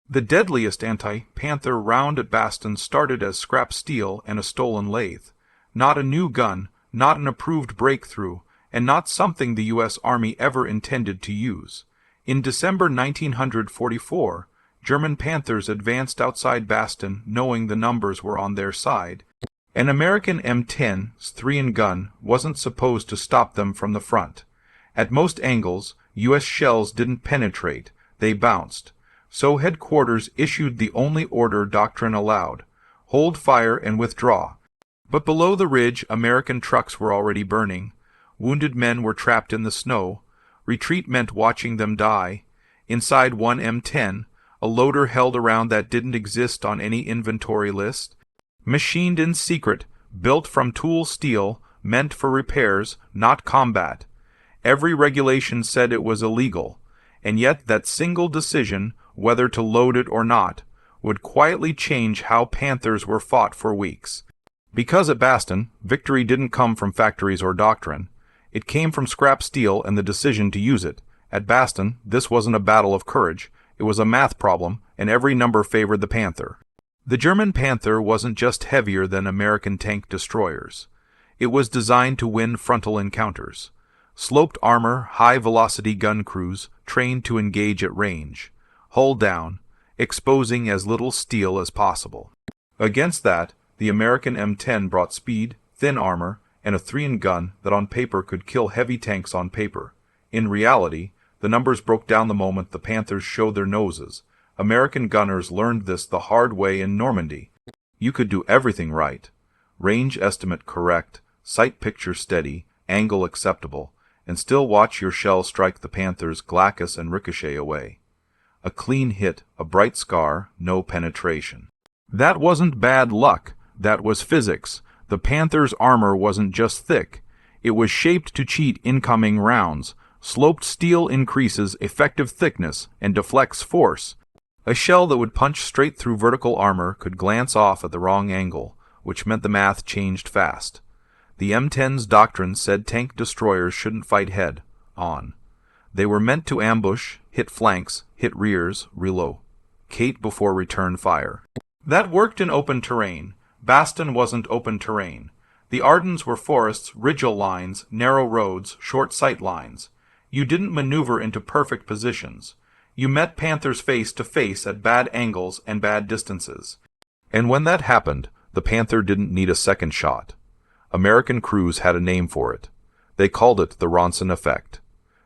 The deadliest anti-Panther round at Baston started as scrap steel and a stolen lathe. Not a new gun, not an approved breakthrough, and not something the U.S. Army ever intended to use. In December 1944, German Panthers advanced outside Baston knowing the numbers were on their side. An American M10's 3-gun wasn't supposed to stop them from the front. At most angles, U.S. shells didn't penetrate, they bounced. So headquarters issued the only order doctrine allowed: hold fire and withdraw. But below the ridge, American trucks were already burning. Wounded men were trapped in the snow. Retreat meant watching them die. Inside one M10, a loader held around that didn't exist on any inventory list. Machined in secret, built from tool steel, meant for repairs, not combat. Every regulation said it was illegal, and yet that single decision, whether to load it or not, would quietly change how Panthers were fought for weeks. Because at Baston, victory didn't come from factories or doctrine. It came from scrap steel and the decision to use it. At Baston, this wasn't a battle of courage. It was a math problem, and every number favored the Panther. The German Panther wasn't just heavier than American tank destroyers. It was designed to win frontal encounters. Sloped armor, high-velocity gun crews trained to engage at range. Hull down, exposing as little steel as possible. Against that, the American M10 brought speed, thin armor, and a 3-gun that on paper could kill heavy tanks on paper. In reality, the numbers broke down the moment the Panthers showed their noses. American gunners learned this the hard way in Normandy. You could do everything right. Range estimate correct, sight picture steady, angle acceptable, and still watch your shell strike the Panthers' glacis and ricochet away. A clean hit, a bright scar, no penetration. That wasn't bad luck, that was physics. The Panther's armor wasn't just thick. It was shaped to cheat incoming rounds. Sloped steel increases effective thickness and deflects force. A shell that would punch straight through vertical armor could glance off at the wrong angle, which meant the math changed fast. The M10's doctrine said tank destroyers shouldn't fight head-on. They were meant to ambush, hit flanks, hit rears, relocate before return fire. That worked in open terrain. Baston wasn't open terrain. The Ardennes were forests, ridgeal lines, narrow roads, short sight lines. You didn't maneuver into perfect positions. You met Panthers face to face at bad angles and bad distances. And when that happened, the Panther didn't need a second shot. American crews had a name for it. They called it the Ronson effect.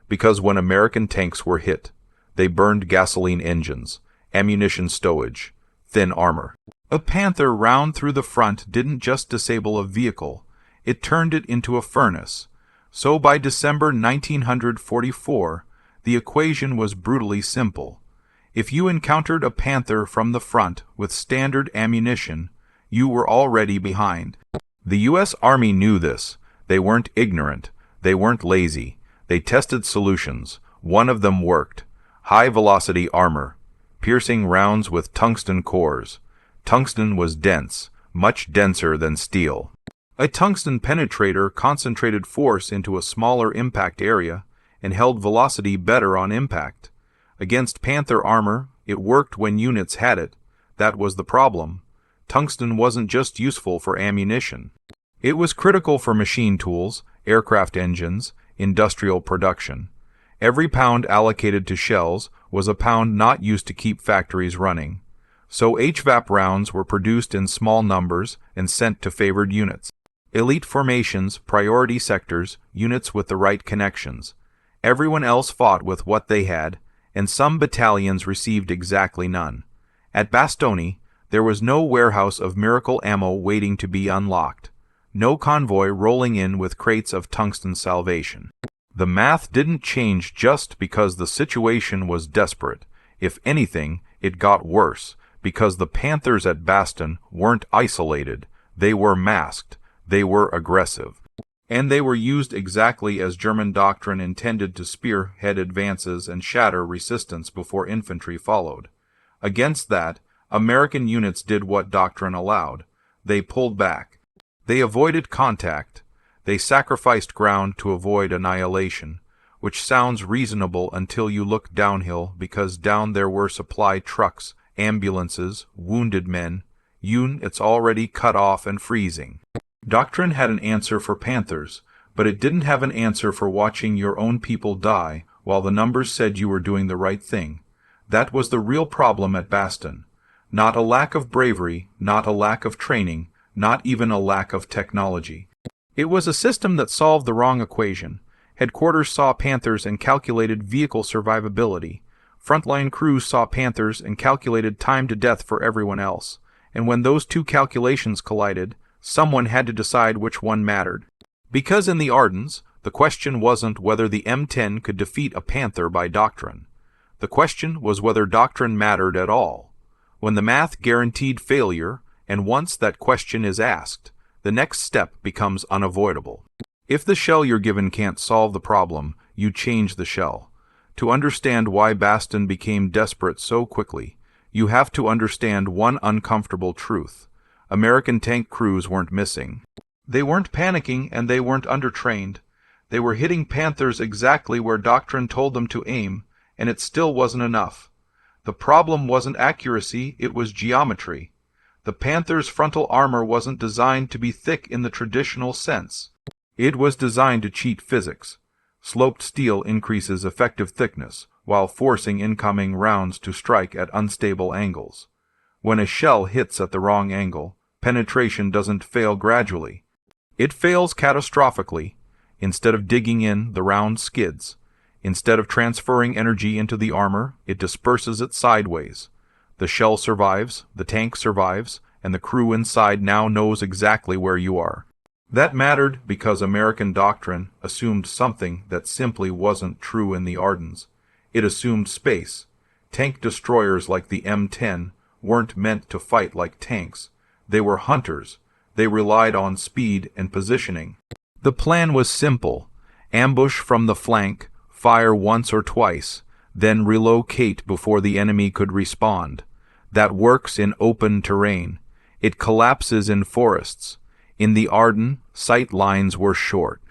Because when American tanks were hit, they burned gasoline engines, ammunition stowage, thin armor. A Panther round through the front didn't just disable a vehicle, it turned it into a furnace. So by December 1944, the equation was brutally simple. If you encountered a Panther from the front with standard ammunition, you were already behind. The U.S. Army knew this. They weren't ignorant. They weren't lazy. They tested solutions. One of them worked. High-velocity armor. Piercing rounds with tungsten cores. Tungsten was dense, much denser than steel. A tungsten penetrator concentrated force into a smaller impact area and held velocity better on impact. Against Panther armor, it worked when units had it. That was the problem. Tungsten wasn't just useful for ammunition. It was critical for machine tools, aircraft engines, industrial production. Every pound allocated to shells was a pound not used to keep factories running. So HVAP rounds were produced in small numbers and sent to favored units. Elite formations, priority sectors, units with the right connections. Everyone else fought with what they had, and some battalions received exactly none. At Bastogne, there was no warehouse of miracle ammo waiting to be unlocked. No convoy rolling in with crates of tungsten salvation. The math didn't change just because the situation was desperate. If anything, it got worse, because the Panthers at Baston weren't isolated. They were masked. They were aggressive. And they were used exactly as German doctrine intended to spearhead advances and shatter resistance before infantry followed. Against that, American units did what doctrine allowed. They pulled back. They avoided contact. They sacrificed ground to avoid annihilation, which sounds reasonable until you look downhill, because down there were supply trucks, ambulances, wounded men, units already cut off and freezing. Doctrine had an answer for Panthers, but it didn't have an answer for watching your own people die while the numbers said you were doing the right thing. That was the real problem at Bastion. Not a lack of bravery, not a lack of training, not even a lack of technology. It was a system that solved the wrong equation. Headquarters saw Panthers and calculated vehicle survivability. Frontline crews saw Panthers and calculated time to death for everyone else. And when those two calculations collided, someone had to decide which one mattered. Because in the Ardennes, the question wasn't whether the M10 could defeat a Panther by doctrine. The question was whether doctrine mattered at all. When the math guaranteed failure, and once that question is asked, the next step becomes unavoidable. If the shell you're given can't solve the problem, you change the shell. To understand why Bastion became desperate so quickly, you have to understand one uncomfortable truth. American tank crews weren't missing. They weren't panicking and they weren't undertrained. They were hitting Panthers exactly where doctrine told them to aim, and it still wasn't enough. The problem wasn't accuracy, it was geometry. The Panther's frontal armor wasn't designed to be thick in the traditional sense. It was designed to cheat physics. Sloped steel increases effective thickness, while forcing incoming rounds to strike at unstable angles. When a shell hits at the wrong angle, penetration doesn't fail gradually. It fails catastrophically. Instead of digging in, the round skids. Instead of transferring energy into the armor, it disperses it sideways. The shell survives, the tank survives, and the crew inside now knows exactly where you are. That mattered because American doctrine assumed something that simply wasn't true in the Ardennes. It assumed space. Tank destroyers like the M10 weren't meant to fight like tanks. They were hunters. They relied on speed and positioning. The plan was simple. Ambush from the flank, fire once or twice, then relocate before the enemy could respond. That works in open terrain. It collapses in forests. In the Ardennes, sight lines were short.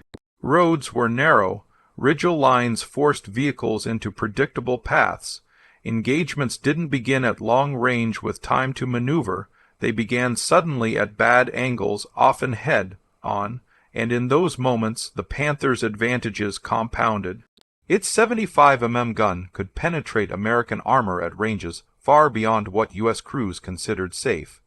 Roads were narrow. Ridgel lines forced vehicles into predictable paths. Engagements didn't begin at long range with time to maneuver. They began suddenly at bad angles, often head-on, and in those moments the Panther's advantages compounded. Its 75 mm gun could penetrate American armor at ranges far beyond what U.S. crews considered safe.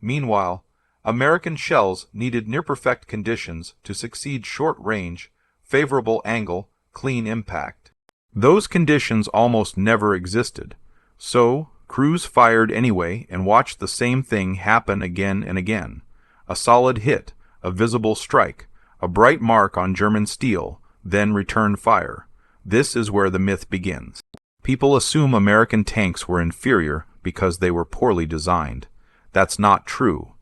Meanwhile, American shells needed near-perfect conditions to succeed short range, favorable angle, clean impact. Those conditions almost never existed. So, crews fired anyway and watched the same thing happen again and again. A solid hit, a visible strike, a bright mark on German steel, then return fire. This is where the myth begins. People assume American tanks were inferior because they were poorly designed. That's not true.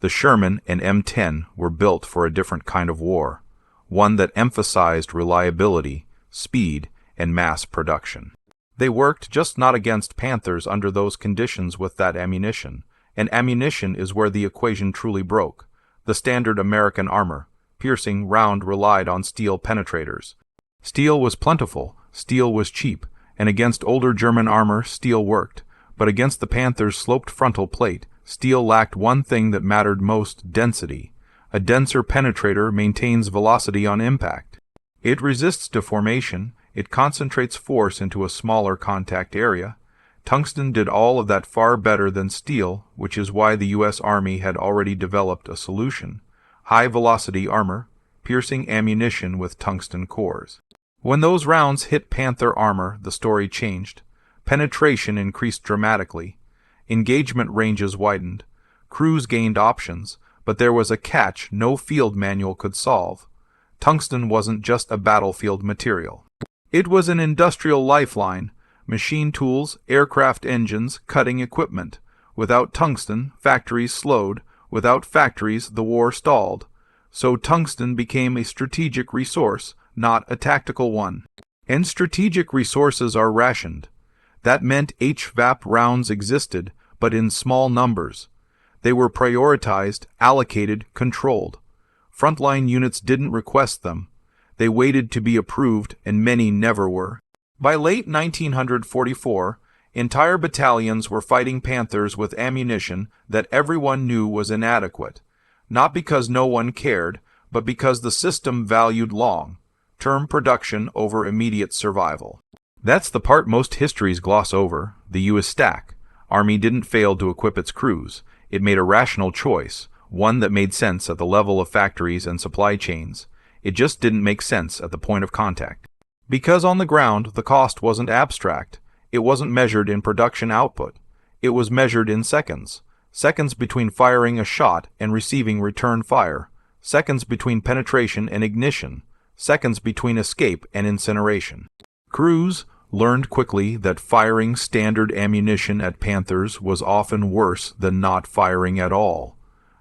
The Sherman and M10 were built for a different kind of war, one that emphasized reliability, speed, and mass production. They worked just not against Panthers under those conditions with that ammunition, and ammunition is where the equation truly broke. The standard American armor, piercing round, relied on steel penetrators. Steel was plentiful, steel was cheap, and against older German armor, steel worked. But against the Panther's sloped frontal plate, steel lacked one thing that mattered most: density. A denser penetrator maintains velocity on impact. It resists deformation. It concentrates force into a smaller contact area. Tungsten did all of that far better than steel, which is why the U.S. Army had already developed a solution: high-velocity armor, piercing ammunition with tungsten cores. When those rounds hit Panther armor, the story changed. Penetration increased dramatically. Engagement ranges widened. Crews gained options, but there was a catch no field manual could solve. Tungsten wasn't just a battlefield material. It was an industrial lifeline: machine tools, aircraft engines, cutting equipment. Without tungsten, factories slowed. Without factories, the war stalled. So tungsten became a strategic resource, not a tactical one. And strategic resources are rationed. That meant HVAP rounds existed, but in small numbers. They were prioritized, allocated, controlled. Frontline units didn't request them. They waited to be approved, and many never were. By late 1944, Entire battalions were fighting Panthers with ammunition that everyone knew was inadequate, not because no one cared, but because the system valued long-term production over immediate survival. That's the part most histories gloss over, the U.S. stack. Army didn't fail to equip its crews. It made a rational choice, one that made sense at the level of factories and supply chains. It just didn't make sense at the point of contact. Because on the ground, the cost wasn't abstract. It wasn't measured in production output. It was measured in seconds. Seconds between firing a shot and receiving return fire. Seconds between penetration and ignition. Seconds between escape and incineration. Crews learned quickly that firing standard ammunition at Panthers was often worse than not firing at all.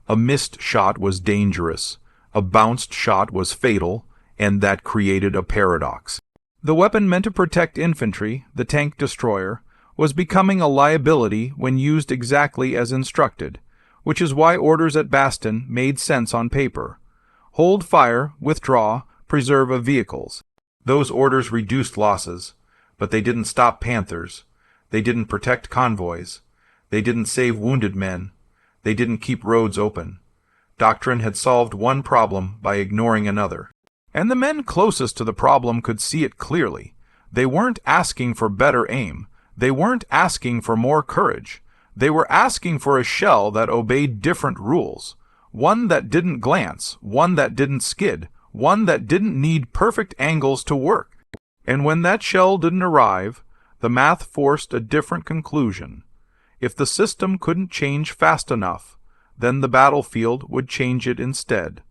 A missed shot was dangerous. A bounced shot was fatal, and that created a paradox. The weapon meant to protect infantry, the tank destroyer, was becoming a liability when used exactly as instructed, which is why orders at Bastion made sense on paper. Hold fire, withdraw, preserve vehicles. Those orders reduced losses, but they didn't stop Panthers. They didn't protect convoys. They didn't save wounded men. They didn't keep roads open. Doctrine had solved one problem by ignoring another. And the men closest to the problem could see it clearly. They weren't asking for better aim. They weren't asking for more courage. They were asking for a shell that obeyed different rules. One that didn't glance, one that didn't skid, one that didn't need perfect angles to work. And when that shell didn't arrive, the math forced a different conclusion. If the system couldn't change fast enough, then the battlefield would change it instead.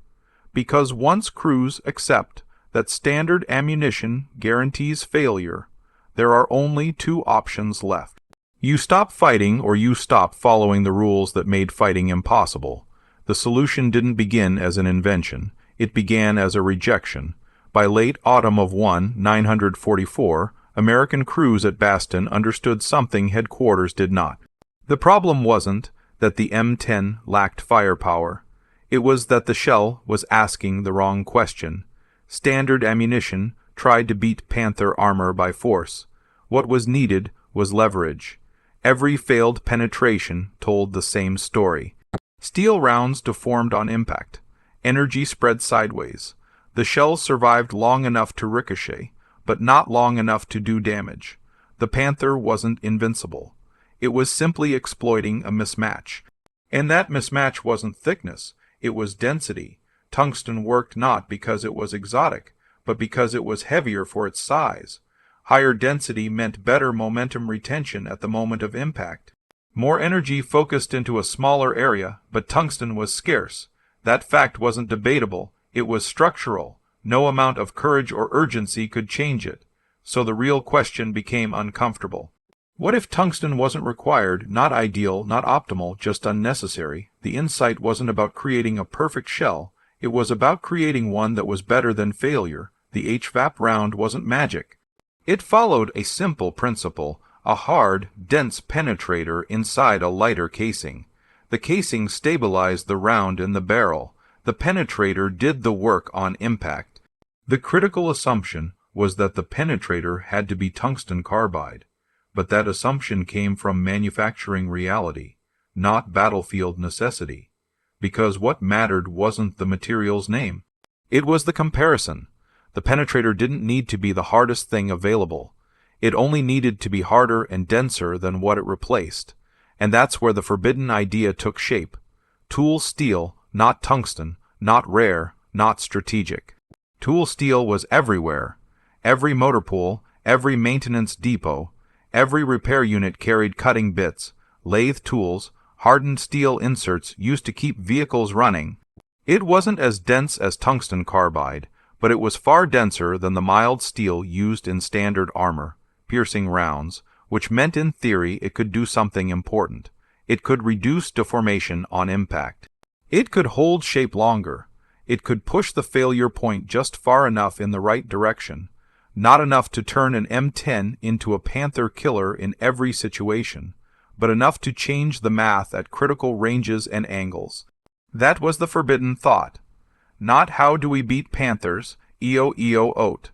Because once crews accept that standard ammunition guarantees failure, there are only two options left. You stop fighting or you stop following the rules that made fighting impossible. The solution didn't begin as an invention. It began as a rejection. By late autumn of 944, American crews at Bastion understood something headquarters did not. The problem wasn't that the M10 lacked firepower. It was that the shell was asking the wrong question. Standard ammunition tried to beat Panther armor by force. What was needed was leverage. Every failed penetration told the same story. Steel rounds deformed on impact. Energy spread sideways. The shells survived long enough to ricochet, but not long enough to do damage. The Panther wasn't invincible. It was simply exploiting a mismatch. And that mismatch wasn't thickness. It was density. Tungsten worked not because it was exotic, but because it was heavier for its size. Higher density meant better momentum retention at the moment of impact. More energy focused into a smaller area, but tungsten was scarce. That fact wasn't debatable. It was structural. No amount of courage or urgency could change it. So the real question became uncomfortable. What if tungsten wasn't required, not ideal, not optimal, just unnecessary? The insight wasn't about creating a perfect shell. It was about creating one that was better than failure. The HVAP round wasn't magic. It followed a simple principle, a hard, dense penetrator inside a lighter casing. The casing stabilized the round in the barrel. The penetrator did the work on impact. The critical assumption was that the penetrator had to be tungsten carbide. But that assumption came from manufacturing reality, not battlefield necessity. Because what mattered wasn't the material's name. It was the comparison. The penetrator didn't need to be the hardest thing available. It only needed to be harder and denser than what it replaced. And that's where the forbidden idea took shape. Tool steel, not tungsten, not rare, not strategic. Tool steel was everywhere. Every motor pool, every maintenance depot, every repair unit carried cutting bits, lathe tools, hardened steel inserts used to keep vehicles running. It wasn't as dense as tungsten carbide, but it was far denser than the mild steel used in standard armor, piercing rounds, which meant in theory it could do something important. It could reduce deformation on impact. It could hold shape longer. It could push the failure point just far enough in the right direction, not enough to turn an M10 into a Panther killer in every situation, but enough to change the math at critical ranges and angles. That was the forbidden thought. Not how do we beat Panthers, EO oat,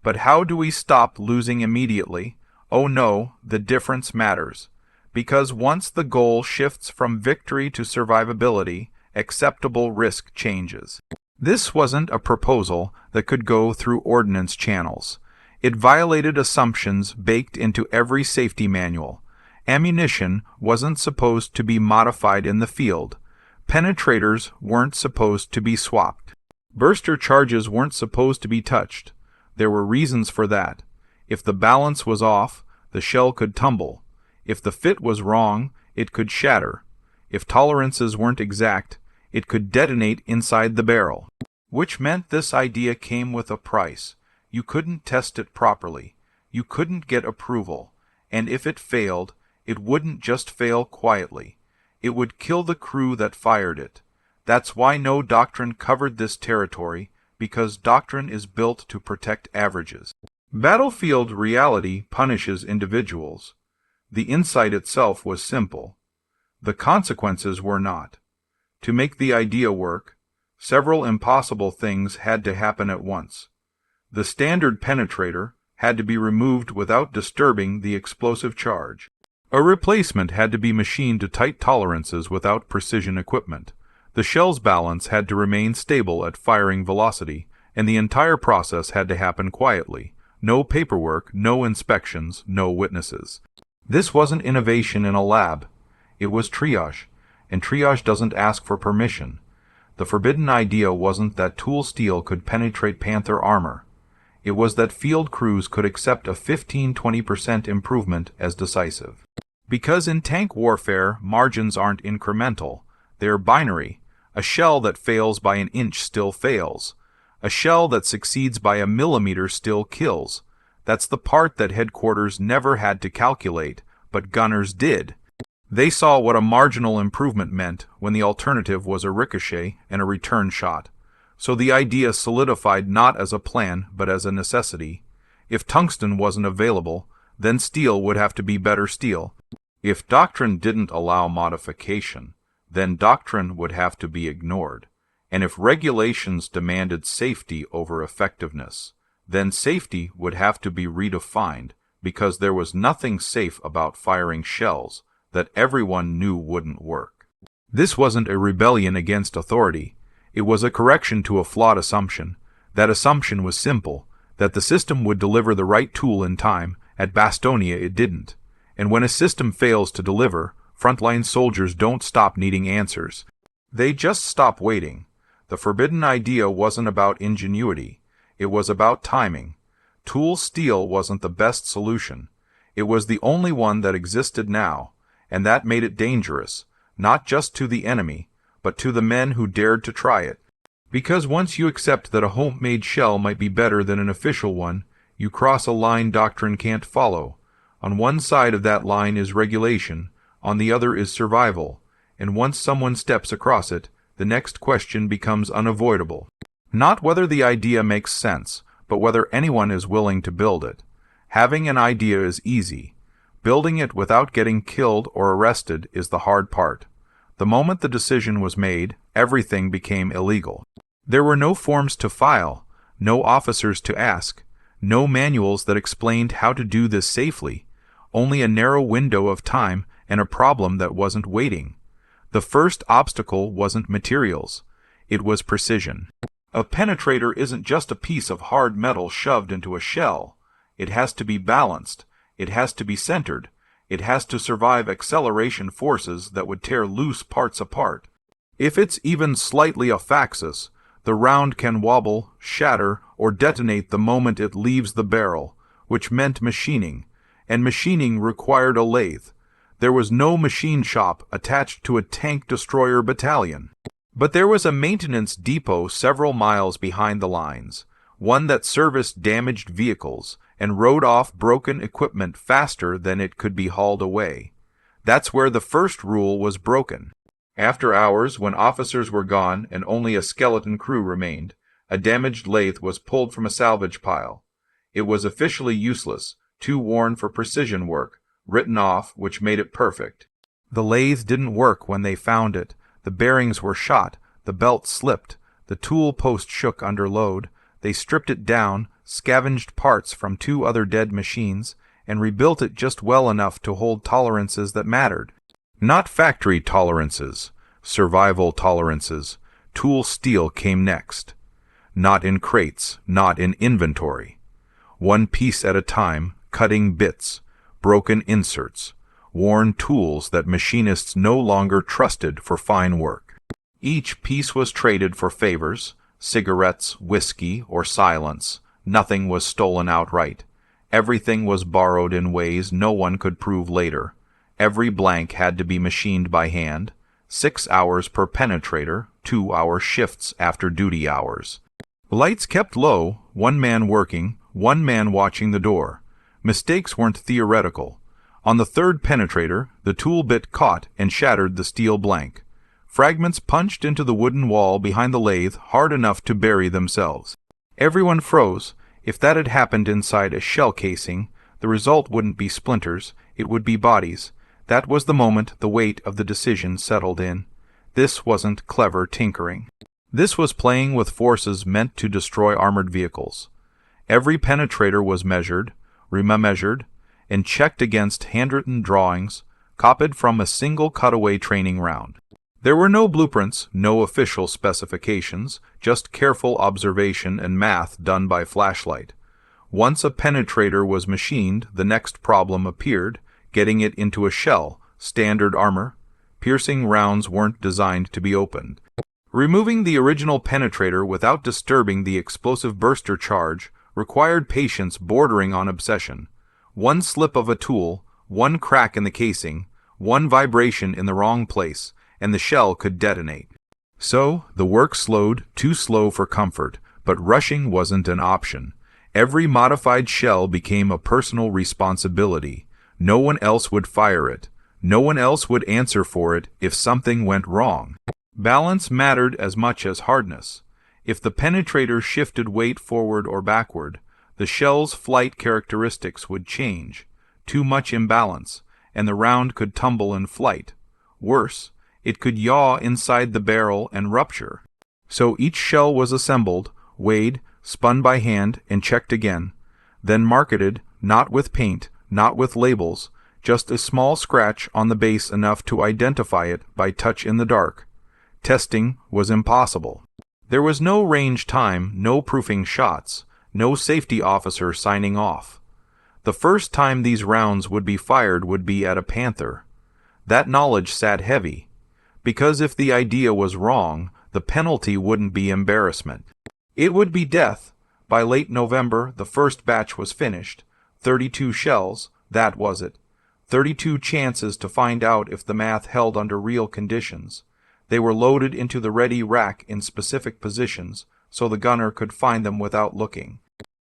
but how do we stop losing immediately, Oh no, the difference matters. Because once the goal shifts from victory to survivability, acceptable risk changes. This wasn't a proposal that could go through ordnance channels. It violated assumptions baked into every safety manual. Ammunition wasn't supposed to be modified in the field. Penetrators weren't supposed to be swapped. Burster charges weren't supposed to be touched. There were reasons for that. If the balance was off, the shell could tumble. If the fit was wrong, it could shatter. If tolerances weren't exact, it could detonate inside the barrel. Which meant this idea came with a price. You couldn't test it properly. You couldn't get approval. And if it failed, it wouldn't just fail quietly. It would kill the crew that fired it. That's why no doctrine covered this territory, because doctrine is built to protect averages. Battlefield reality punishes individuals. The insight itself was simple. The consequences were not. To make the idea work, several impossible things had to happen at once. The standard penetrator had to be removed without disturbing the explosive charge. A replacement had to be machined to tight tolerances without precision equipment. The shell's balance had to remain stable at firing velocity, and the entire process had to happen quietly. No paperwork, no inspections, no witnesses. This wasn't innovation in a lab. It was triage, and triage doesn't ask for permission. The forbidden idea wasn't that tool steel could penetrate Panther armor. It was that field crews could accept a 15–20% improvement as decisive. Because in tank warfare, margins aren't incremental. They're binary. A shell that fails by an inch still fails. A shell that succeeds by a millimeter still kills. That's the part that headquarters never had to calculate, but gunners did. They saw what a marginal improvement meant when the alternative was a ricochet and a return shot. So the idea solidified not as a plan, but as a necessity. If tungsten wasn't available, then steel would have to be better steel. If doctrine didn't allow modification, then doctrine would have to be ignored. And if regulations demanded safety over effectiveness, then safety would have to be redefined, because there was nothing safe about firing shells that everyone knew wouldn't work. This wasn't a rebellion against authority. It was a correction to a flawed assumption. That assumption was simple, that the system would deliver the right tool in time. At Bastonia it didn't. And when a system fails to deliver, frontline soldiers don't stop needing answers. They just stop waiting. The forbidden idea wasn't about ingenuity. It was about timing. Tool steel wasn't the best solution. It was the only one that existed now, and that made it dangerous, not just to the enemy, but to the men who dared to try it. Because once you accept that a homemade shell might be better than an official one, you cross a line doctrine can't follow. On one side of that line is regulation, on the other is survival, and once someone steps across it, the next question becomes unavoidable. Not whether the idea makes sense, but whether anyone is willing to build it. Having an idea is easy. Building it without getting killed or arrested is the hard part. The moment the decision was made, everything became illegal. There were no forms to file, no officers to ask, no manuals that explained how to do this safely, only a narrow window of time and a problem that wasn't waiting. The first obstacle wasn't materials. It was precision. A penetrator isn't just a piece of hard metal shoved into a shell. It has to be balanced. It has to be centered. It has to survive acceleration forces that would tear loose parts apart. If it's even slightly off axis, the round can wobble, shatter, or detonate the moment it leaves the barrel, which meant machining, and machining required a lathe. There was no machine shop attached to a tank destroyer battalion. But there was a maintenance depot several miles behind the lines, one that serviced damaged vehicles and rode off broken equipment faster than it could be hauled away. That's where the first rule was broken. After hours, when officers were gone and only a skeleton crew remained, a damaged lathe was pulled from a salvage pile. It was officially useless, too worn for precision work, written off, which made it perfect. The lathe didn't work when they found it. The bearings were shot, the belt slipped, the tool post shook under load. They stripped it down, scavenged parts from 2 other dead machines, and rebuilt it just well enough to hold tolerances that mattered. Not factory tolerances, survival tolerances. Tool steel came next. Not in crates, not in inventory. One piece at a time, cutting bits, broken inserts, worn tools that machinists no longer trusted for fine work. Each piece was traded for favors, cigarettes, whiskey, or silence. Nothing was stolen outright. Everything was borrowed in ways no one could prove later. Every blank had to be machined by hand. 6 hours per penetrator, 2-hour shifts after duty hours. Lights kept low, one man working, one man watching the door. Mistakes weren't theoretical. On the third penetrator, the tool bit caught and shattered the steel blank. Fragments punched into the wooden wall behind the lathe hard enough to bury themselves. Everyone froze. If that had happened inside a shell casing, the result wouldn't be splinters, it would be bodies. That was the moment the weight of the decision settled in. This wasn't clever tinkering. This was playing with forces meant to destroy armored vehicles. Every penetrator was measured, remeasured, and checked against handwritten drawings, copied from a single cutaway training round. There were no blueprints, no official specifications, just careful observation and math done by flashlight. Once a penetrator was machined, the next problem appeared, getting it into a shell, standard armor. Piercing rounds weren't designed to be opened. Removing the original penetrator without disturbing the explosive burster charge required patience bordering on obsession. One slip of a tool, one crack in the casing, one vibration in the wrong place, and the shell could detonate. So, the work slowed, too slow for comfort, but rushing wasn't an option. Every modified shell became a personal responsibility. No one else would fire it. No one else would answer for it if something went wrong. Balance mattered as much as hardness. If the penetrator shifted weight forward or backward, the shell's flight characteristics would change. Too much imbalance, and the round could tumble in flight. Worse, it could yaw inside the barrel and rupture. So each shell was assembled, weighed, spun by hand, and checked again. Then marketed, not with paint, not with labels, just a small scratch on the base enough to identify it by touch in the dark. Testing was impossible. There was no range time, no proofing shots, no safety officer signing off. The first time these rounds would be fired would be at a Panther. That knowledge sat heavy. Because if the idea was wrong, the penalty wouldn't be embarrassment. It would be death. By late November, the first batch was finished. 32 shells, that was it. 32 chances to find out if the math held under real conditions. They were loaded into the ready rack in specific positions, so the gunner could find them without looking.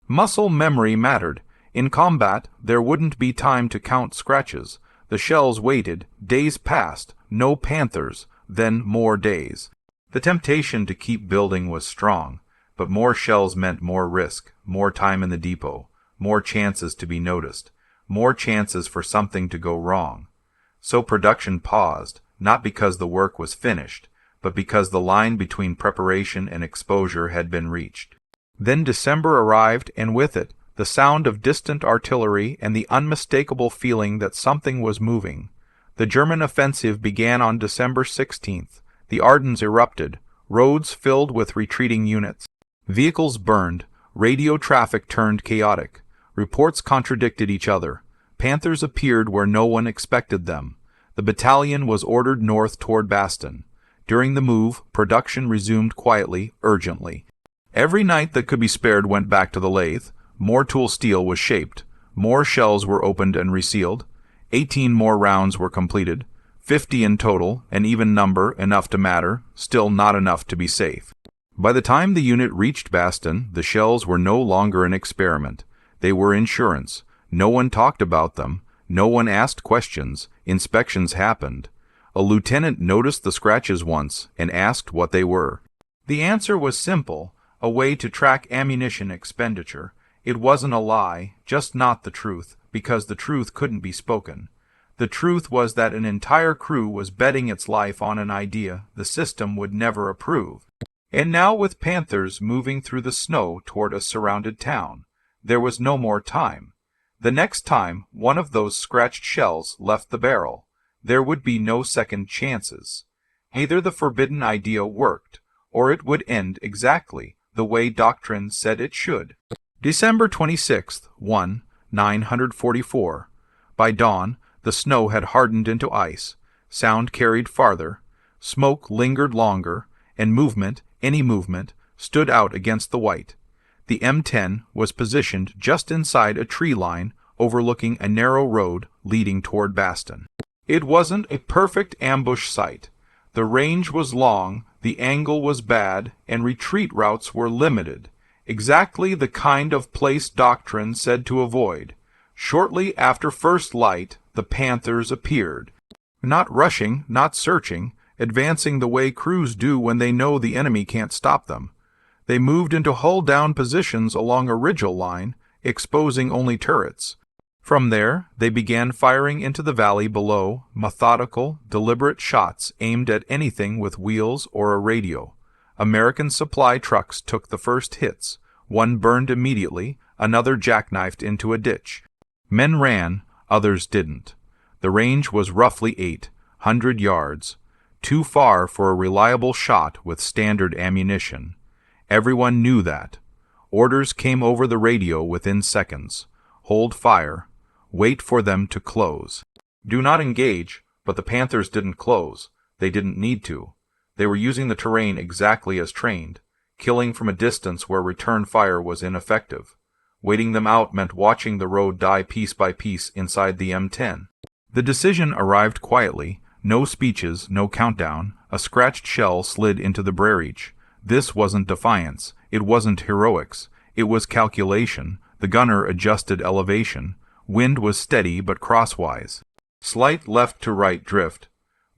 Muscle memory mattered. In combat, there wouldn't be time to count scratches. The shells waited, days passed, no Panthers, then more days. The temptation to keep building was strong, but more shells meant more risk, more time in the depot, more chances to be noticed, more chances for something to go wrong. So production paused, not because the work was finished, but because the line between preparation and exposure had been reached. Then December arrived, and with it, the sound of distant artillery and the unmistakable feeling that something was moving. The German offensive began on December 16th. The Ardennes erupted, roads filled with retreating units. Vehicles burned, radio traffic turned chaotic. Reports contradicted each other. Panthers appeared where no one expected them. The battalion was ordered north toward Bastogne. During the move, production resumed quietly, urgently. Every night that could be spared went back to the lathe. More tool steel was shaped. More shells were opened and resealed. 18 more rounds were completed. 50 in total, an even number, enough to matter, still not enough to be safe. By the time the unit reached Bastogne, the shells were no longer an experiment. They were insurance. No one talked about them. No one asked questions. Inspections happened. A lieutenant noticed the scratches once and asked what they were. The answer was simple, a way to track ammunition expenditure. It wasn't a lie, just not the truth, because the truth couldn't be spoken. The truth was that an entire crew was betting its life on an idea the system would never approve. And now with Panthers moving through the snow toward a surrounded town, there was no more time. The next time one of those scratched shells left the barrel, there would be no second chances. Either the forbidden idea worked, or it would end exactly the way doctrine said it should. December 26th, 944. By dawn, the snow had hardened into ice, sound carried farther, smoke lingered longer, and movement, any movement, stood out against the white. The M10 was positioned just inside a tree line overlooking a narrow road leading toward Baston. It wasn't a perfect ambush site. The range was long, the angle was bad, and retreat routes were limited. Exactly the kind of place doctrine said to avoid. Shortly after first light, the Panthers appeared. Not rushing, not searching, advancing the way crews do when they know the enemy can't stop them. They moved into hull-down positions along a ridgeal line, exposing only turrets. From there, they began firing into the valley below, methodical, deliberate shots aimed at anything with wheels or a radio. American supply trucks took the first hits. One burned immediately, another jackknifed into a ditch. Men ran, others didn't. The range was roughly 800 yards, too far for a reliable shot with standard ammunition. Everyone knew that. Orders came over the radio within seconds. Hold fire. Wait for them to close. Do not engage, but the Panthers didn't close. They didn't need to. They were using the terrain exactly as trained, killing from a distance where return fire was ineffective. Waiting them out meant watching the road die piece by piece inside the M10. The decision arrived quietly. No speeches, no countdown. A scratched shell slid into the breach. This wasn't defiance. It wasn't heroics. It was calculation. The gunner adjusted elevation. Wind was steady but crosswise. Slight left-to-right drift.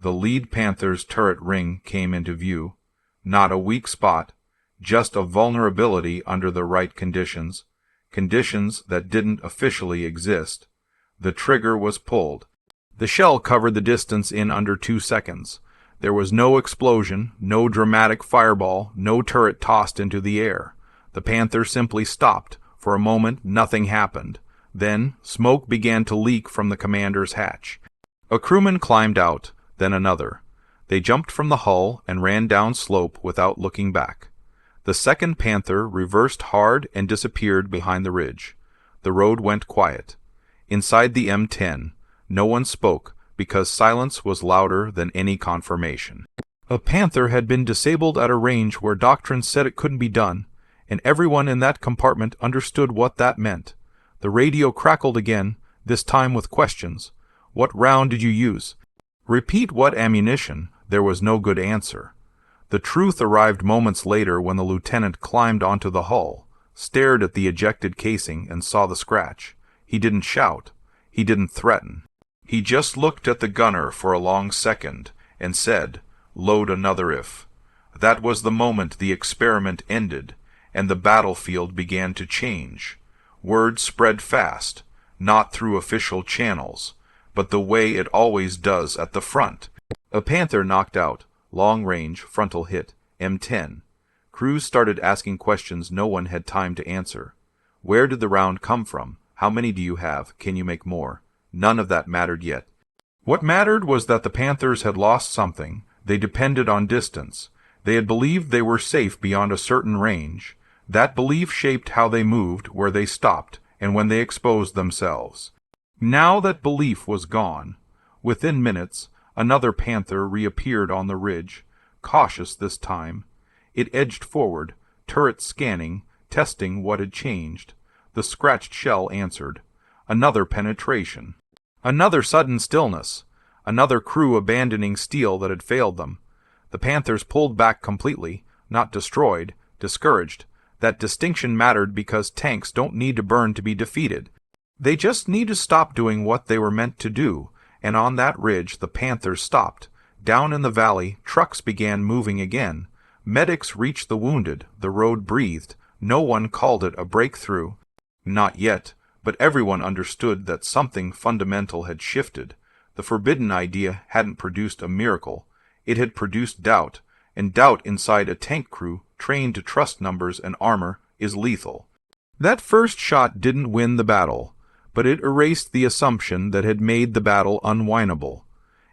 The lead Panther's turret ring came into view. Not a weak spot, just a vulnerability under the right conditions. Conditions that didn't officially exist. The trigger was pulled. The shell covered the distance in under 2 seconds. There was no explosion, no dramatic fireball, no turret tossed into the air. The Panther simply stopped. For a moment, nothing happened. Then, smoke began to leak from the commander's hatch. A crewman climbed out, then another. They jumped from the hull and ran down slope without looking back. The second Panther reversed hard and disappeared behind the ridge. The road went quiet. Inside the M10, no one spoke because silence was louder than any confirmation. A Panther had been disabled at a range where doctrine said it couldn't be done, and everyone in that compartment understood what that meant. The radio crackled again, this time with questions. What round did you use? Repeat what ammunition? There was no good answer. The truth arrived moments later when the lieutenant climbed onto the hull, stared at the ejected casing, and saw the scratch. He didn't shout. He didn't threaten. He just looked at the gunner for a long second and said, "Load another if." That was the moment the experiment ended, and the battlefield began to change. Word spread fast, not through official channels, but the way it always does at the front. A Panther knocked out, long-range, frontal hit, M10. Crews started asking questions no one had time to answer. Where did the round come from? How many do you have? Can you make more? None of that mattered yet. What mattered was that the Panthers had lost something. They depended on distance. They had believed they were safe beyond a certain range. That belief shaped how they moved, where they stopped, and when they exposed themselves. Now that belief was gone. Within minutes, another Panther reappeared on the ridge, cautious this time. It edged forward, turret scanning, testing what had changed. The scratched shell answered. Another penetration. Another sudden stillness. Another crew abandoning steel that had failed them. The Panthers pulled back completely, not destroyed, discouraged. That distinction mattered because tanks don't need to burn to be defeated. They just need to stop doing what they were meant to do, and on that ridge the Panthers stopped. Down in the valley, trucks began moving again. Medics reached the wounded, the road breathed. No one called it a breakthrough. Not yet, but everyone understood that something fundamental had shifted. The forbidden idea hadn't produced a miracle. It had produced doubt, and doubt inside a tank crew trained to trust numbers and armor is lethal. That first shot didn't win the battle, but it erased the assumption that had made the battle unwinnable.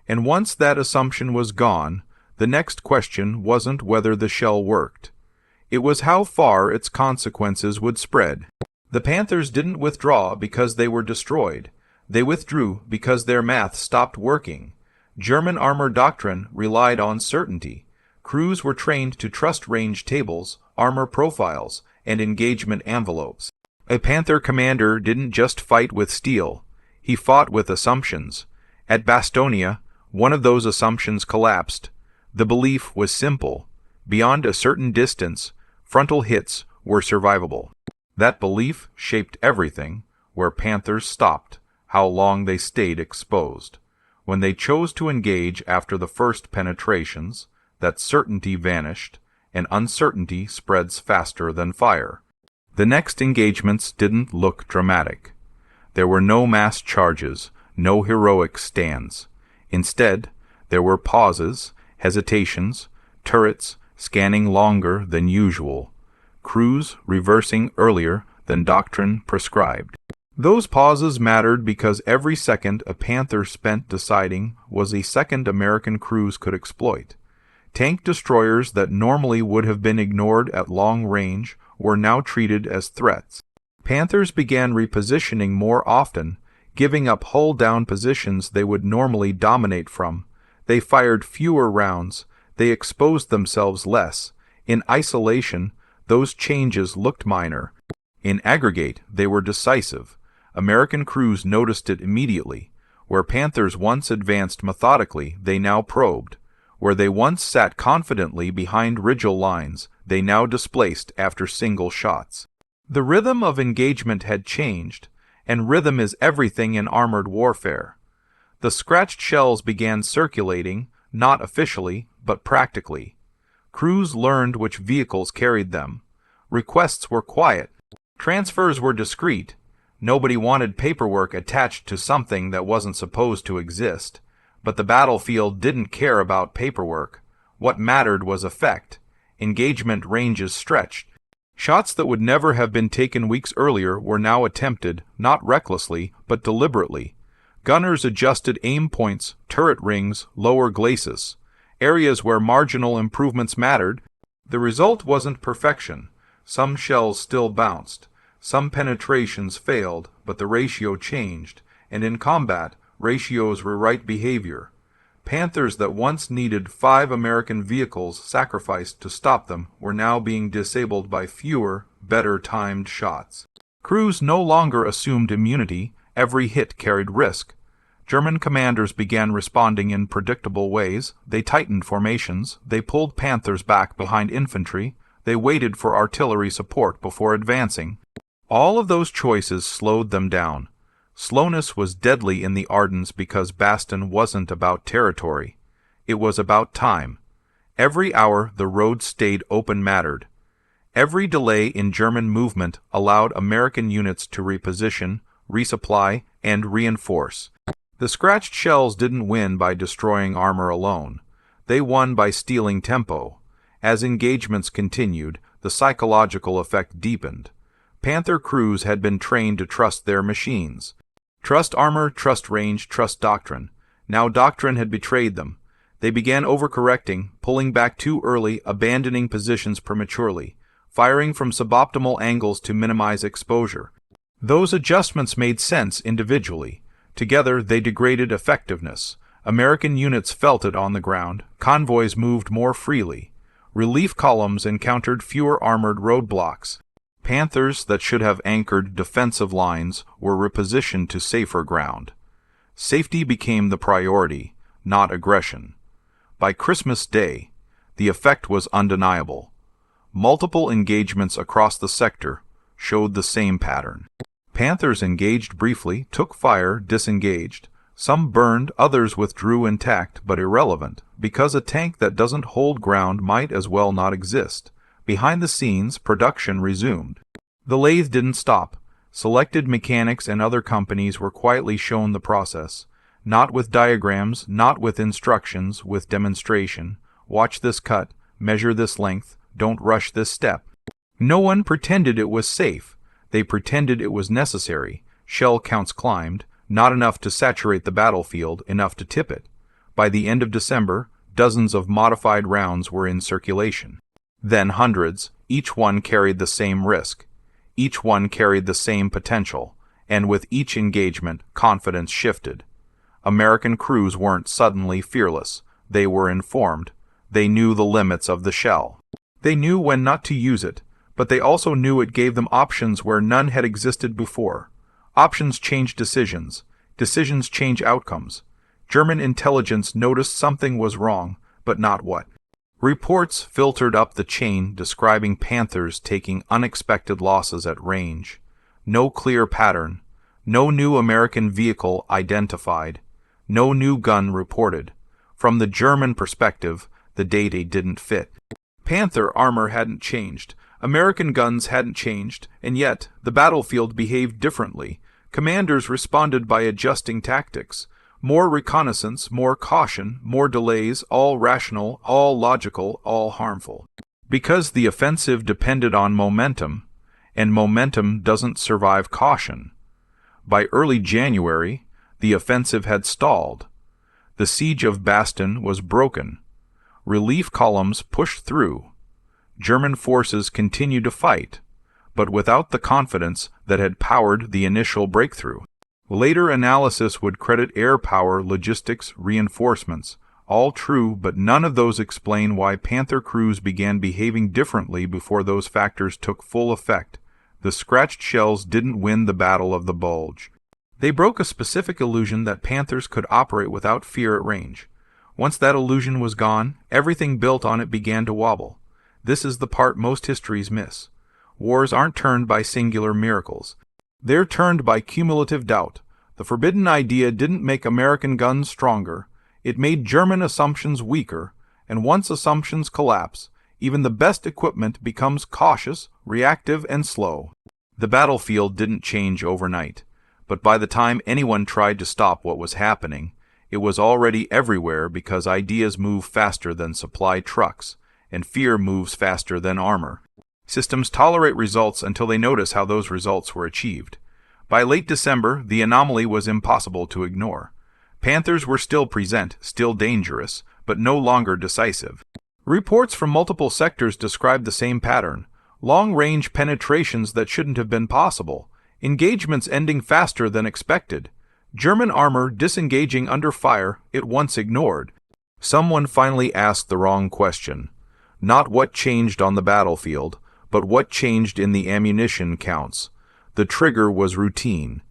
And once that assumption was gone, the next question wasn't whether the shell worked. It was how far its consequences would spread. The Panthers didn't withdraw because they were destroyed. They withdrew because their math stopped working. German armor doctrine relied on certainty. Crews were trained to trust range tables, armor profiles, and engagement envelopes. A Panther commander didn't just fight with steel. He fought with assumptions. At Bastonia, one of those assumptions collapsed. The belief was simple. Beyond a certain distance, frontal hits were survivable. That belief shaped everything: where Panthers stopped, how long they stayed exposed. When they chose to engage after the first penetrations, that certainty vanished, and uncertainty spreads faster than fire. The next engagements didn't look dramatic. There were no mass charges, no heroic stands. Instead, there were pauses, hesitations, turrets scanning longer than usual, crews reversing earlier than doctrine prescribed. Those pauses mattered because every second a Panther spent deciding was a second American crews could exploit. Tank destroyers that normally would have been ignored at long range were now treated as threats. Panthers began repositioning more often, giving up hull-down positions they would normally dominate from. They fired fewer rounds. They exposed themselves less. In isolation, those changes looked minor. In aggregate, they were decisive. American crews noticed it immediately. Where Panthers once advanced methodically, they now probed. Where they once sat confidently behind Rigel lines, they now displaced after single shots. The rhythm of engagement had changed, and rhythm is everything in armored warfare. The scratched shells began circulating, not officially, but practically. Crews learned which vehicles carried them. Requests were quiet. Transfers were discreet. Nobody wanted paperwork attached to something that wasn't supposed to exist. But the battlefield didn't care about paperwork. What mattered was effect. Engagement ranges stretched. Shots that would never have been taken weeks earlier were now attempted, not recklessly, but deliberately. Gunners adjusted aim points, turret rings, lower glacis, areas where marginal improvements mattered. The result wasn't perfection. Some shells still bounced. Some penetrations failed, but the ratio changed, and in combat, ratios rewrite behavior. Panthers that once needed 5 American vehicles sacrificed to stop them were now being disabled by fewer, better-timed shots. Crews no longer assumed immunity. Every hit carried risk. German commanders began responding in predictable ways. They tightened formations. They pulled Panthers back behind infantry. They waited for artillery support before advancing. All of those choices slowed them down. Slowness was deadly in the Ardennes because Bastogne wasn't about territory. It was about time. Every hour the road stayed open mattered. Every delay in German movement allowed American units to reposition, resupply, and reinforce. The scratched shells didn't win by destroying armor alone. They won by stealing tempo. As engagements continued, the psychological effect deepened. Panther crews had been trained to trust their machines. Trust armor, trust range, trust doctrine. Now doctrine had betrayed them. They began overcorrecting, pulling back too early, abandoning positions prematurely, firing from suboptimal angles to minimize exposure. Those adjustments made sense individually. Together, they degraded effectiveness. American units felt it on the ground. Convoys moved more freely. Relief columns encountered fewer armored roadblocks. Panthers that should have anchored defensive lines were repositioned to safer ground. Safety became the priority, not aggression. By Christmas Day, the effect was undeniable. Multiple engagements across the sector showed the same pattern. Panthers engaged briefly, took fire, disengaged. Some burned, others withdrew intact but irrelevant, because a tank that doesn't hold ground might as well not exist. Behind the scenes, production resumed. The lathe didn't stop. Selected mechanics and other companies were quietly shown the process. Not with diagrams, not with instructions, with demonstration. Watch this cut, measure this length, don't rush this step. No one pretended it was safe. They pretended it was necessary. Shell counts climbed, not enough to saturate the battlefield, enough to tip it. By the end of December, dozens of modified rounds were in circulation. Then hundreds, each one carried the same risk. Each one carried the same potential, and with each engagement, confidence shifted. American crews weren't suddenly fearless. They were informed. They knew the limits of the shell. They knew when not to use it, but they also knew it gave them options where none had existed before. Options change decisions. Decisions change outcomes. German intelligence noticed something was wrong, but not what. Reports filtered up the chain describing Panthers taking unexpected losses at range. No clear pattern. No new American vehicle identified. No new gun reported. From the German perspective, the data didn't fit. Panther armor hadn't changed. American guns hadn't changed, and yet the battlefield behaved differently. Commanders responded by adjusting tactics. More reconnaissance, more caution, more delays, all rational, all logical, all harmful. Because the offensive depended on momentum, and momentum doesn't survive caution. By early January, the offensive had stalled. The siege of Bastogne was broken. Relief columns pushed through. German forces continued to fight, but without the confidence that had powered the initial breakthrough. Later analysis would credit air power, logistics, reinforcements. All true, but none of those explain why Panther crews began behaving differently before those factors took full effect. The scratched shells didn't win the Battle of the Bulge. They broke a specific illusion that Panthers could operate without fear at range. Once that illusion was gone, everything built on it began to wobble. This is the part most histories miss. Wars aren't turned by singular miracles. They're turned by cumulative doubt. The forbidden idea didn't make American guns stronger. It made German assumptions weaker, and once assumptions collapse, even the best equipment becomes cautious, reactive, and slow. The battlefield didn't change overnight, but by the time anyone tried to stop what was happening, it was already everywhere because ideas move faster than supply trucks, and fear moves faster than armor. Systems tolerate results until they notice how those results were achieved. By late December, the anomaly was impossible to ignore. Panthers were still present, still dangerous, but no longer decisive. Reports from multiple sectors described the same pattern. Long-range penetrations that shouldn't have been possible. Engagements ending faster than expected. German armor disengaging under fire it once ignored. Someone finally asked the wrong question. Not what changed on the battlefield, but what changed in the ammunition counts. The trigger was routine.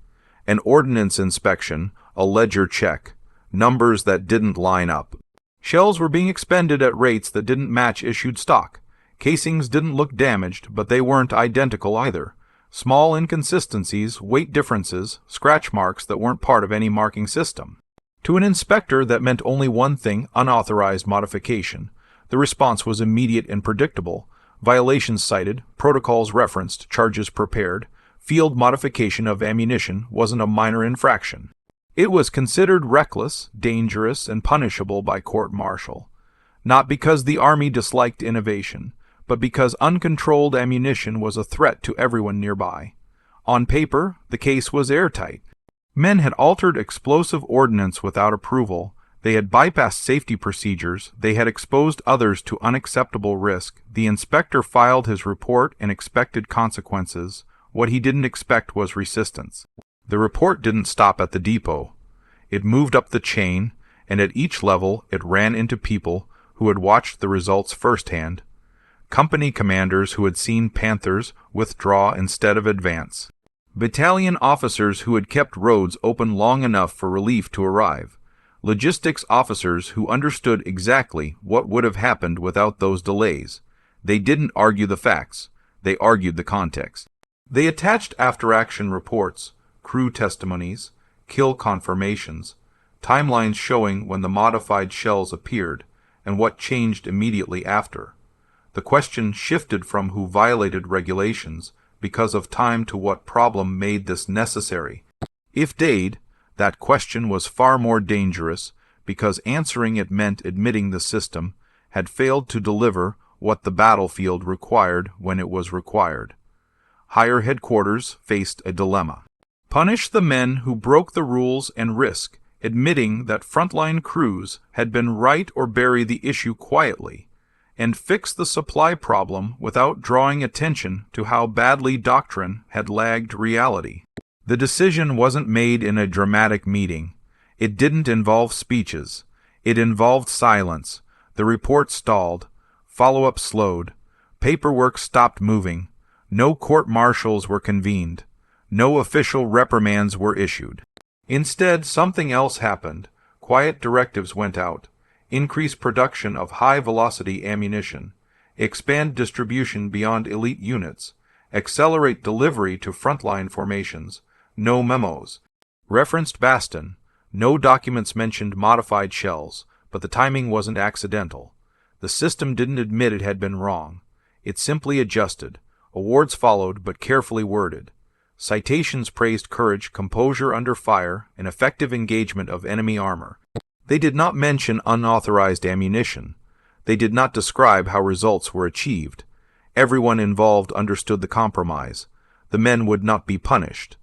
An ordnance inspection, a ledger check. Numbers that didn't line up. Shells were being expended at rates that didn't match issued stock. Casings didn't look damaged, but they weren't identical either. Small inconsistencies, weight differences, scratch marks that weren't part of any marking system. To an inspector, that meant only one thing: unauthorized modification. The response was immediate and predictable. Violations cited, protocols referenced, charges prepared. Field modification of ammunition wasn't a minor infraction. It was considered reckless, dangerous, and punishable by court-martial. Not because the Army disliked innovation, but because uncontrolled ammunition was a threat to everyone nearby. On paper, the case was airtight. Men had altered explosive ordnance without approval. They had bypassed safety procedures. They had exposed others to unacceptable risk. The inspector filed his report and expected consequences. What he didn't expect was resistance. The report didn't stop at the depot. It moved up the chain, and at each level it ran into people who had watched the results firsthand. Company commanders who had seen Panthers withdraw instead of advance. Battalion officers who had kept roads open long enough for relief to arrive. Logistics officers who understood exactly what would have happened without those delays. They didn't argue the facts. They argued the context. They attached after-action reports, crew testimonies, kill confirmations, timelines showing when the modified shells appeared, and what changed immediately after. The question shifted from who violated regulations because of time to what problem made this necessary. If dayed, that question was far more dangerous because answering it meant admitting the system had failed to deliver what the battlefield required when it was required. Higher headquarters faced a dilemma. Punish the men who broke the rules and risk admitting that frontline crews had been right, or bury the issue quietly, and fix the supply problem without drawing attention to how badly doctrine had lagged reality. The decision wasn't made in a dramatic meeting. It didn't involve speeches. It involved silence. The report stalled. Follow-up slowed. Paperwork stopped moving. No court-martials were convened. No official reprimands were issued. Instead, something else happened. Quiet directives went out. Increase production of high-velocity ammunition. Expand distribution beyond elite units. Accelerate delivery to frontline formations. No memos. Referenced Bastion. No documents mentioned modified shells, but the timing wasn't accidental. The system didn't admit it had been wrong. It simply adjusted. Awards followed, but carefully worded. Citations praised courage, composure under fire, and effective engagement of enemy armor. They did not mention unauthorized ammunition. They did not describe how results were achieved. Everyone involved understood the compromise. The men would not be punished.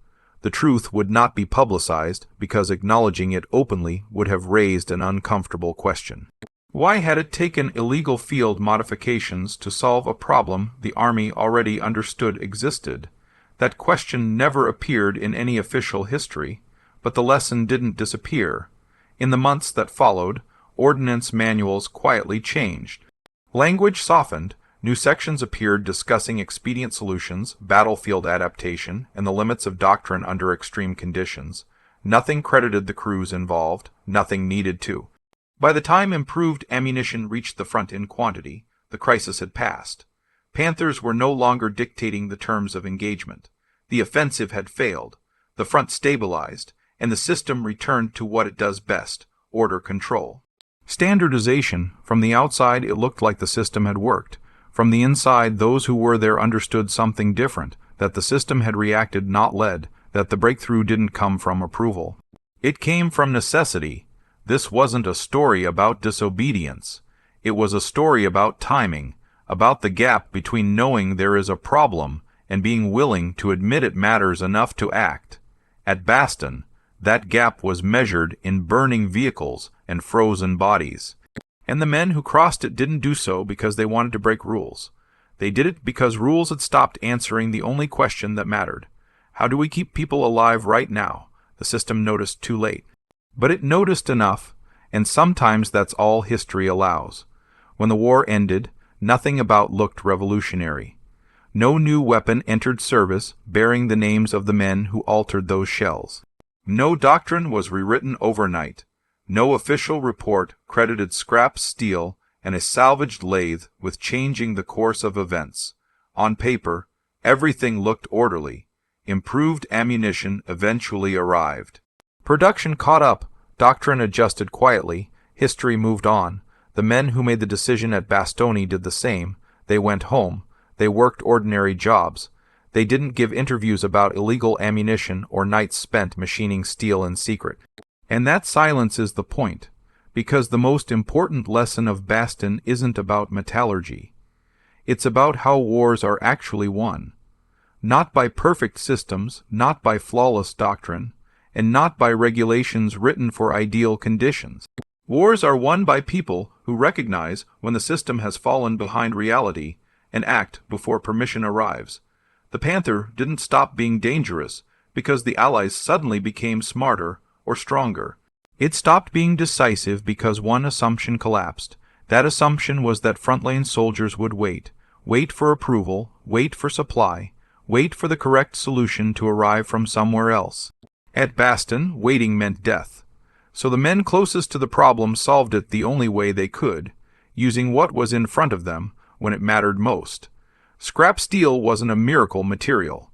The truth would not be publicized because acknowledging it openly would have raised an uncomfortable question. Why had it taken illegal field modifications to solve a problem the Army already understood existed? That question never appeared in any official history, but the lesson didn't disappear. In the months that followed, ordnance manuals quietly changed. Language softened, new sections appeared discussing expedient solutions, battlefield adaptation, and the limits of doctrine under extreme conditions. Nothing credited the crews involved, nothing needed to. By the time improved ammunition reached the front in quantity, the crisis had passed. Panthers were no longer dictating the terms of engagement. The offensive had failed, the front stabilized, and the system returned to what it does best, order control. Standardization. From the outside, it looked like the system had worked. From the inside, those who were there understood something different, that the system had reacted, not led, that the breakthrough didn't come from approval. It came from necessity. This wasn't a story about disobedience. It was a story about timing, about the gap between knowing there is a problem and being willing to admit it matters enough to act. At Bastion, that gap was measured in burning vehicles and frozen bodies. And the men who crossed it didn't do so because they wanted to break rules. They did it because rules had stopped answering the only question that mattered. How do we keep people alive right now? The system noticed too late. But it noticed enough, and sometimes that's all history allows. When the war ended, nothing about looked revolutionary. No new weapon entered service bearing the names of the men who altered those shells. No doctrine was rewritten overnight. No official report credited scrap steel and a salvaged lathe with changing the course of events. On paper, everything looked orderly. Improved ammunition eventually arrived. Production caught up, doctrine adjusted quietly, history moved on. The men who made the decision at Bastogne did the same. They went home. They worked ordinary jobs. They didn't give interviews about illegal ammunition or nights spent machining steel in secret. And that silence is the point, because the most important lesson of Bastion isn't about metallurgy. It's about how wars are actually won. Not by perfect systems, not by flawless doctrine, and not by regulations written for ideal conditions. Wars are won by people who recognize when the system has fallen behind reality and act before permission arrives. The Panther didn't stop being dangerous because the Allies suddenly became smarter or stronger. It stopped being decisive because one assumption collapsed. That assumption was that frontline soldiers would wait for approval, wait for supply, wait for the correct solution to arrive from somewhere else. At Bastion, waiting meant death. So the men closest to the problem solved it the only way they could, using what was in front of them when it mattered most. Scrap steel wasn't a miracle material.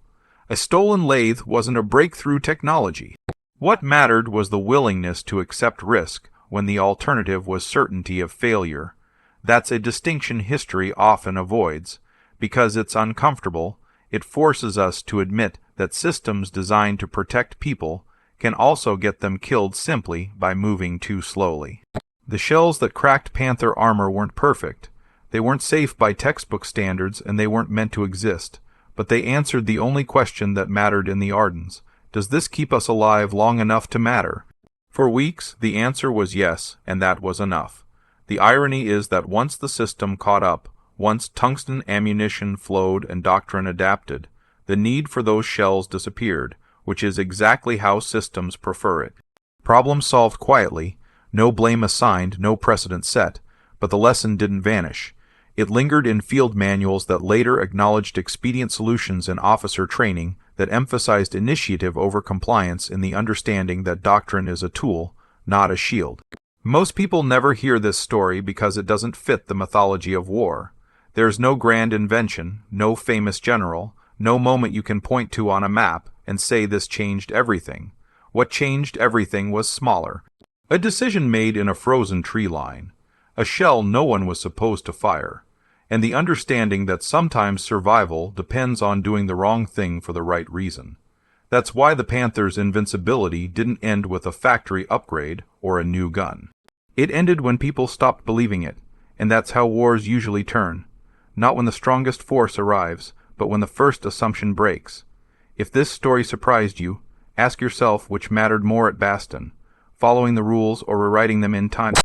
A stolen lathe wasn't a breakthrough technology. What mattered was the willingness to accept risk when the alternative was certainty of failure. That's a distinction history often avoids. Because it's uncomfortable, it forces us to admit that systems designed to protect people can also get them killed simply by moving too slowly. The shells that cracked Panther armor weren't perfect. They weren't safe by textbook standards, and they weren't meant to exist. But they answered the only question that mattered in the Ardennes. Does this keep us alive long enough to matter? For weeks, the answer was yes, and that was enough. The irony is that once the system caught up, once tungsten ammunition flowed and doctrine adapted, the need for those shells disappeared, which is exactly how systems prefer it. Problem solved quietly, no blame assigned, no precedent set, but the lesson didn't vanish. It lingered in field manuals that later acknowledged expedient solutions in officer training that emphasized initiative over compliance in the understanding that doctrine is a tool, not a shield. Most people never hear this story because it doesn't fit the mythology of war. There's no grand invention, no famous general, no moment you can point to on a map and say this changed everything. What changed everything was smaller. A decision made in a frozen tree line. A shell no one was supposed to fire. And the understanding that sometimes survival depends on doing the wrong thing for the right reason. That's why the Panther's invincibility didn't end with a factory upgrade or a new gun. It ended when people stopped believing it, and that's how wars usually turn. Not when the strongest force arrives, but when the first assumption breaks. If this story surprised you, ask yourself which mattered more at Baston, following the rules or rewriting them in time.